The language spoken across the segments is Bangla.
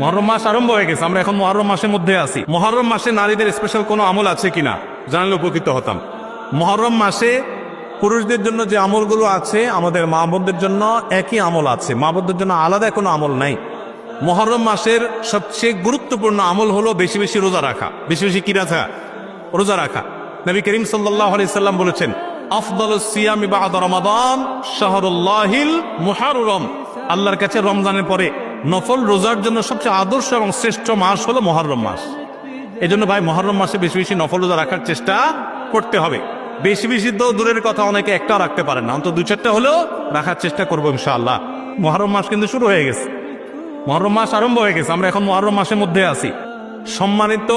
মুহররম মাস আরম্ভ হয়ে গেছে, আমরা এখন মুহররম মাসের মধ্যে আছি। মুহররম মাসে নারীদের স্পেশাল কোনো আমল আছে কিনা জানলে উপকৃত হতাম। মুহররম মাসে পুরুষদের জন্য যে আমলগুলো আছে, আমাদের মা বোনদের জন্য একই আমল আছে, মা বোনদের জন্য আলাদা কোনো আমল নাই। মুহররম মাসের সবচেয়ে গুরুত্বপূর্ণ আমল হলো বেশি বেশি রোজা রাখা। বেশি বেশি কি রাখা? রোজা রাখা। নবী করিম সাল্লাল্লাহু আলাইহি সাল্লাম বলেছেন, আফদালুস সিয়ামি বা'দা রমাদান শাহরুল্লাহিল মুহররম। আল্লাহর কাছে রমজানের পরে নফল রোজার জন্য সবচেয়ে আদর্শ এবং শ্রেষ্ঠ মাস হলো মুহররম মাস। এজন্য ভাই মুহররম মাসে বেশি বেশি নফল রোজা রাখার চেষ্টা করতে হবে। বেশি বেশি তো দূরের কথা, অনেকে একটাও রাখতে পারেন না, অন্তত 2-4টা হলেও রাখার চেষ্টা করবো ইনশাআল্লাহ। মুহররম মাস কিন্তু শুরু হয়ে গেছে, মুহররম মাস আরম্ভ হয়ে গেছে, আমরা এখন মুহররম মাসের মধ্যে আছি। সম্মানিত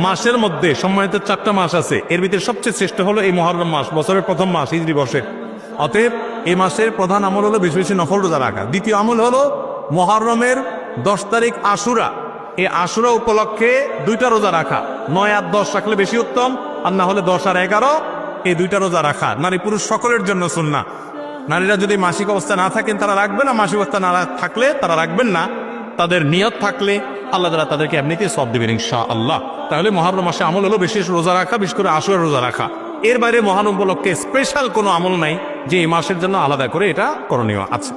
মাসের মধ্যে সম্মানিত 4টা মাস আছে, এর ভিতরে সবচেয়ে শ্রেষ্ঠ হলো এই মুহররম মাস, বছরের প্রথম মাস, হিজরি বর্ষের। অতএব এই মাসের প্রধান আমল হলো বেশি বেশি নফল রোজা রাখা। দ্বিতীয় আমল হলো মুহররমের 10 তারিখ আশুরা, এই আশুরা উপলক্ষে 2টা রোজা রাখা। 9 আর 10 রাখলে বেশি উত্তম, আর না হলে 10 আর 11 এই 2টা রোজা রাখা নারী পুরুষ সকলের জন্য সুন্নাহ। নারীরা যদি মাসিক অবস্থা না থাকেন তারা রাখবেন না, মাসিক অবস্থা না থাকলে তারা রাখবেন না। তাদের নিয়ত থাকলে আল্লাহ তাআলা তাদেরকে এমনিতে সওয়াব দিবেন ইনশাআল্লাহ। তাহলে মুহররম মাসে আমল হলো বেশি রোজা রাখা, বিশেষ করে আশুরা রোজা রাখা। এর বাইরে মহান উপলক্ষে স্পেশাল কোনো আমল নাই যে এই মাসের জন্য আলাদা করে এটা করণীয় আছে।